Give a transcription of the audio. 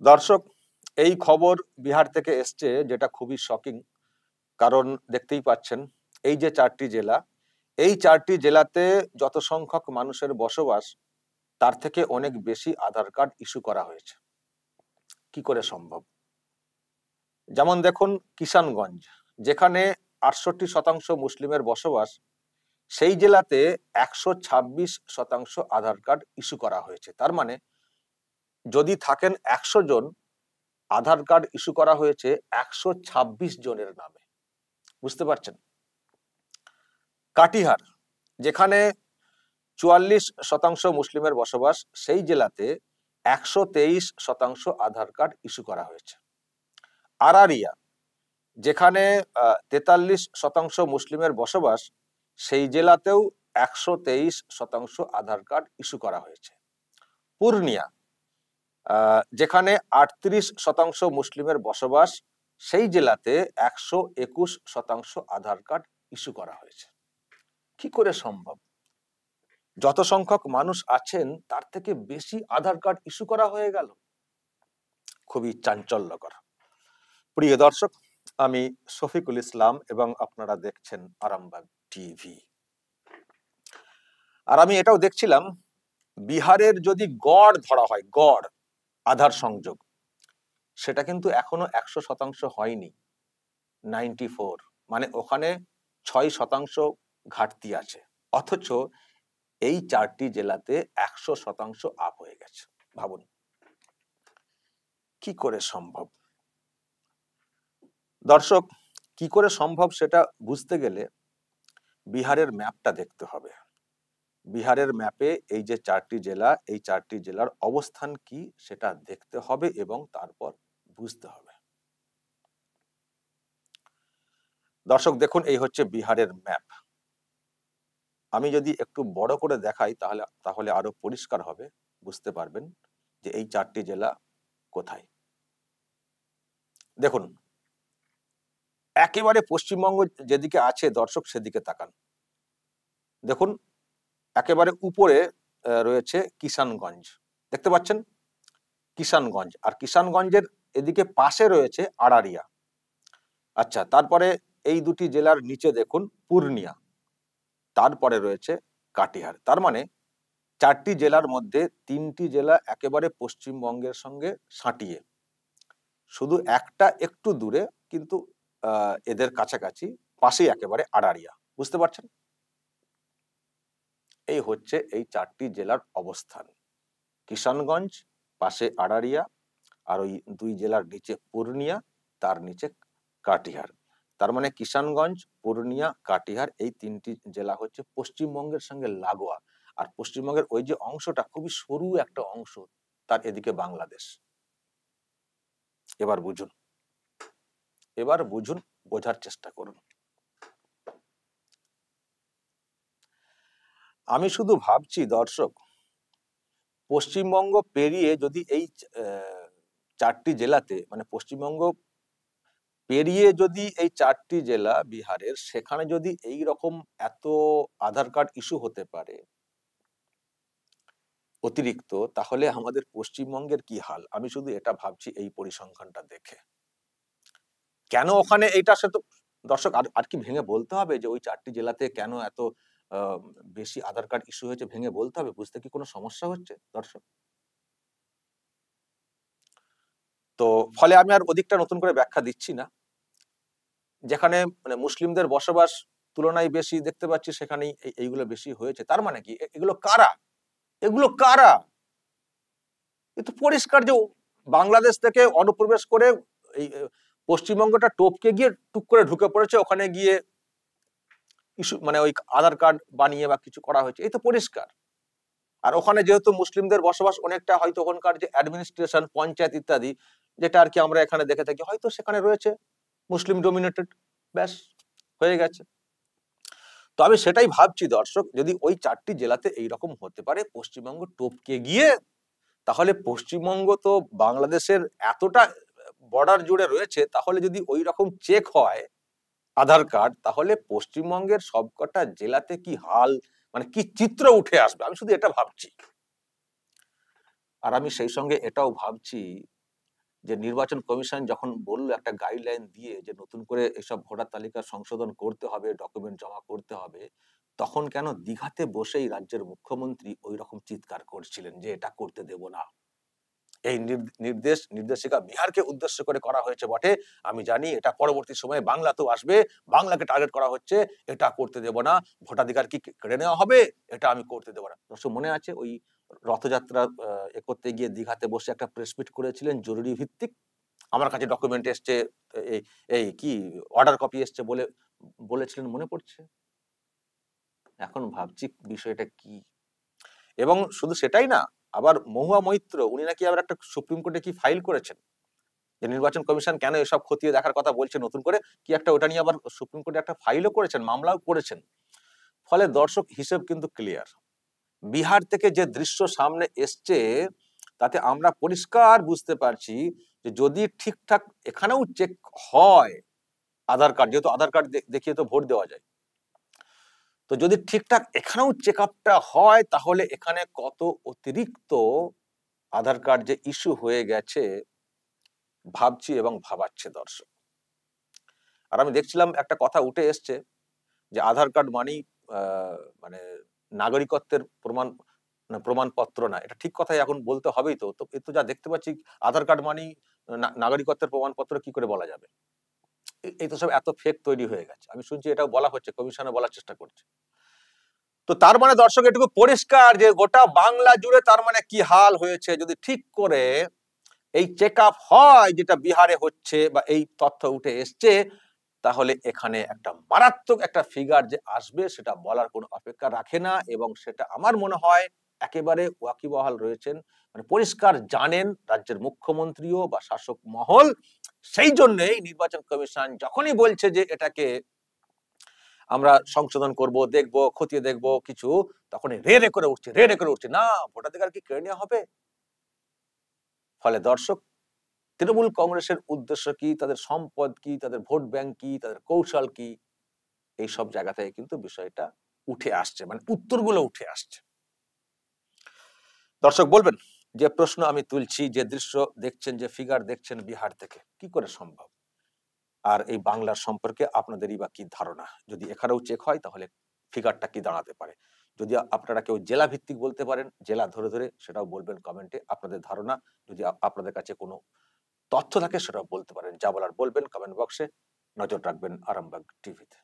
দর্শক, এই খবর বিহার থেকে এসছে, যেটা খুবই শকিং। কারণ দেখতেই পাচ্ছেন, এই যে 4টি জেলা, এই 4টি জেলাতে যত সংখ্যক মানুষের বসবাস, তার থেকে অনেক বেশি আধার কার্ড ইস্যু করা হয়েছে। কি করে সম্ভব? যেমন দেখুন, কিষানগঞ্জ, যেখানে 68% মুসলিমের বসবাস, সেই জেলাতে 126% আধার কার্ড ইস্যু করা হয়েছে। তার মানে যদি থাকেন 100 জন, আধার কার্ড ইস্যু করা হয়েছে 126 জনের নামে। বুঝতে পারছেন? কাটিহার, যেখানে 44% মুসলিমের বসবাস, সেই জেলাতে 123% আধার কার্ড ইস্যু করা হয়েছে। আরারিয়া, যেখানে 43% মুসলিমের বসবাস, সেই জেলাতেও 123% আধার কার্ড ইস্যু করা হয়েছে। পূর্ণিয়া, যেখানে 38% মুসলিমের বসবাস, সেই জেলাতে 121% আধার কার্ড ইস্যু করা হয়েছে। কি করে সম্ভব? যত সংখ্যক মানুষ আছেন, তার থেকে বেশি আধার কার্ড ইস্যু করা হয়ে গেল। খুবই চাঞ্চল্যকর। প্রিয় দর্শক, আমি শফিকুল ইসলাম এবং আপনারা দেখছেন আরামবাগ টিভি। আর আমি এটাও দেখছিলাম, বিহারের যদি গড় ধরা হয়, গড় আধার সংযোগ, সেটা কিন্তু এখনো 100% হয়নি। 94, মানে ওখানে 6% ঘাটতি আছে। অথচ এই 4টি জেলাতে 100% আপ হয়ে গেছে। ভাবুন কি করে সম্ভব। দর্শক, কি করে সম্ভব সেটা বুঝতে গেলে বিহারের ম্যাপটা দেখতে হবে। বিহারের ম্যাপে এই যে 4টি জেলা, এই 4টি জেলার অবস্থান কি সেটা দেখতে হবে এবং তারপর বুঝতে হবে। দর্শক দেখুন, এই হচ্ছে বিহারের ম্যাপ। আমি যদি একটু বড় করে দেখাই তাহলে আরো পরিষ্কার হবে, বুঝতে পারবেন যে এই 4টি জেলা কোথায়। দেখুন, একেবারে পশ্চিমবঙ্গ যেদিকে আছে দর্শক, সেদিকে তাকান। দেখুন, একেবারে উপরে রয়েছে কিষানগঞ্জ, দেখতে পাচ্ছেন? কিষানগঞ্জ, আর কিষানগঞ্জের এদিকে পাশে রয়েছে আড়ারিয়া। আচ্ছা, তারপরে এই দুটি জেলার নিচে দেখুন পূর্ণিয়া, তারপরে রয়েছে কাটিহার। তার মানে 4টি জেলার মধ্যে 3টি জেলা একেবারে পশ্চিমবঙ্গের সঙ্গে সাঁটিয়ে, শুধু একটা একটু দূরে, কিন্তু এদের কাছাকাছি, পাশেই একেবারে আড়ারিয়া। বুঝতে পারছেন? এই হচ্ছে এই 4টি জেলার অবস্থান। কিষানগঞ্জ, পাশে আড়ারিয়া, আর ওই 2 জেলার নিচে পূর্ণিয়া, তার নিচে কাটিহার। তার মানে কিষানগঞ্জ, পূর্ণিয়া, কাটিহার, এই 3টি জেলা হচ্ছে পশ্চিমবঙ্গের সঙ্গে লাগোয়া। আর পশ্চিমবঙ্গের ওই যে অংশটা খুবই সরু একটা অংশ, তার এদিকে বাংলাদেশ। এবার বুঝুন, বোঝার চেষ্টা করুন। আমি শুধু ভাবছি দর্শক, পশ্চিমবঙ্গ পেরিয়ে যদি এই 4টি জেলাতে, মানে পশ্চিমবঙ্গ পেরিয়ে যদি এই 4টি জেলা বিহারের, সেখানে যদি এই রকম এত আধার কার্ড ইস্যু হতে পারে অতিরিক্ত, তাহলে আমাদের পশ্চিমবঙ্গের কি হাল? আমি শুধু এটা ভাবছি এই পরিসংখ্যানটা দেখে। কেন ওখানে এইটা, সে তো দর্শক আর কি ভেঙে বলতে হবে যে ওই 4টি জেলাতে কেন এত বেশি আধার কার্ড ইস্যু হয়েছে? ভেঙে বলতে হবে? বুঝতে কি কোনো সমস্যা হচ্ছে দর্শক? তো ফলে আমি আর ওদিকটা নতুন করে ব্যাখ্যা দিচ্ছি না। যেখানে মানে মুসলিমদের বসবাস তুলনায় বেশি দেখতে পাচ্ছি, সেখানেই এইগুলো বেশি হয়েছে। তার মানে কি, এগুলো কারা? এগুলো কারা? এ তো পরিষ্কার যে বাংলাদেশ থেকে অনুপ্রবেশ করে এই পশ্চিমবঙ্গটা টপকে গিয়ে টুক করে ঢুকে পড়েছে, ওখানে গিয়ে ইস্যু, মানে ওই আধার কার্ড বানিয়ে বা কিছু করা হয়েছে, এই তো পরিষ্কার। আর ওখানে যেহেতু মুসলিমদের বসবাস অনেকটা, হয়তো ওখানকার যে অ্যাডমিনিস্ট্রেশন, পঞ্চায়েত ইত্যাদি, যেটা আর কি আমরা এখানে দেখে থাকি, হয়তো সেখানে রয়েছে মুসলিম ডোমিনেটেড, ব্যাস হয়ে গেছে। তো আমি সেটাই ভাবছি দর্শক, যদি ওই 4টি জেলাতে এইরকম হতে পারে, পশ্চিমবঙ্গ টপকে গিয়ে, তাহলে পশ্চিমবঙ্গ তো বাংলাদেশের এতটা বর্ডার জুড়ে রয়েছে, তাহলে যদি ওই রকম চেক হয় আধার কার্ড, তাহলে পশ্চিমবঙ্গের সবকটা জেলাতে কি হাল, মানে কি চিত্র উঠে আসবে, আমি শুধু এটা ভাবছি। আর আমি সেই সঙ্গে এটাও ভাবছি, যে নির্বাচন কমিশন যখন বলল একটা গাইডলাইন দিয়ে যে নতুন করে এসব ভোটার তালিকা সংশোধন করতে হবে, ডকুমেন্ট জমা করতে হবে, তখন কেন দীঘাতে বসেই রাজ্যের মুখ্যমন্ত্রী ওই রকম চিৎকার করছিলেন যে এটা করতে দেব না? এই নির্দেশিকা বিহারকে উদ্দেশ্য করে করা হয়েছে বটে, আমি জানি এটা পরবর্তী সময়ে বাংলাতেও আসবে, বাংলাকে টার্গেট করা হচ্ছে, এটা করতে দেব না, ভোটাধিকার কি কেড়ে নেওয়া হবে, এটা আমি করতে দেব না। দর্শক মনে আছে ওই রথযাত্রা করতে গিয়ে দীঘাতে বসে একটা প্রেস মিট করেছিলেন জরুরি ভিত্তিক, আমার কাছে ডকুমেন্ট এসছে, এই এই কি অর্ডার কপি এসছে বলে বলেছিলেন, মনে পড়ছে? এখন ভাবছি বিষয়টা কি। এবং শুধু সেটাই না, আবার মহুয়া মৈত্র উনি নাকি আবার একটা সুপ্রিম কোর্টে কি ফাইল করেছেন যে নির্বাচন কমিশন কেন এসব খতিয়ে দেখার কথা বলছে নতুন করে, কি একটা ওটা নিয়ে আবার সুপ্রিম কোর্টে একটা ফাইলও করেছেন, মামলাও করেছেন। ফলে দর্শক হিসেব কিন্তু ক্লিয়ার। বিহার থেকে যে দৃশ্য সামনে এসছে তাতে আমরা পরিষ্কার বুঝতে পারছি যে যদি ঠিকঠাক এখানেও চেক হয়, আধার কার্ড, যেহেতু আধার কার্ড দেখিয়ে তো ভোট দেওয়া যায়, তো যদি ঠিকঠাক এখানেও চেক আপটা হয় তাহলে এখানে কত অতিরিক্ত আধার কার্ড যে ইস্যু হয়ে গেছে ভাবছি এবং ভাবাচ্ছে দর্শক। আর আমি দেখছিলাম একটা কথা উঠে এসছে যে আধার কার্ড মানেই মানে নাগরিকত্বের প্রমাণপত্র না। এটা ঠিক কথাই এখন বলতে হবেই তো। তো এ তো যা দেখতে পাচ্ছি, আধার কার্ড মানেই নাগরিকত্বের প্রমাণপত্র কি করে বলা যাবে? এই তো সব এত ফেক তৈরি হয়ে গেছে। আমি শুনছি এটাও বলা হচ্ছে, কমিশনও বলার চেষ্টা করছে। তো তার মানে দর্শক এটুকু পরিষ্কার যে গোটা বাংলা জুড়ে তার মানে কি হাল হয়েছে, যদি ঠিক করে এই চেক আপ হয় যেটা বিহারে হচ্ছে বা এই তথ্য উঠে এসছে, তাহলে এখানে একটা মারাত্মক একটা ফিগার যে আসবে সেটা বলার কোনো অপেক্ষা রাখে না। এবং সেটা আমার মনে হয় একেবারে ওয়াকিবহাল রয়েছেন, মানে পরিষ্কার জানেন রাজ্যের মুখ্যমন্ত্রীও বা শাসক মহল। সেই জন্যই নির্বাচন কমিশন যখনই বলছে যে এটাকে আমরা সংশোধন করব, দেখব, খতিয়ে দেখব কিছু, তখনই রে রে করে উঠছে, রে রে করে উঠছে, না ভোটাধিকার কি কেড়ে নেওয়া হবে? ফলে দর্শক, তৃণমূল কংগ্রেসের উদ্দেশ্য কি, তাদের সম্পদ কি, তাদের ভোট ব্যাংক কি, তাদের কৌশল কি, এই সব জায়গা থেকে কিন্তু বিষয়টা উঠে আসছে, মানে উত্তরগুলো উঠে আসছে। দর্শক বলবেন যে প্রশ্ন আমি তুলছি, যে দৃশ্য দেখছেন, যে ফিগার দেখছেন বিহার থেকে, কি করে সম্ভব? আর এই বাংলার সম্পর্কে আপনাদেরই বা কি ধারণা? যদি এখানেও চেক হয় তাহলে ফিগারটা কি দাঁড়াতে পারে? যদি আপনারা কেউ জেলা ভিত্তিক বলতে পারেন, জেলা ধরে ধরে সেটাও বলবেন কমেন্টে আপনাদের ধারণা। যদি আপনাদের কাছে কোনো তথ্য থাকে সেটাও বলতে পারেন। যা বলার বলবেন কমেন্ট বক্সে। নজর রাখবেন আরামবাগ টিভিতে।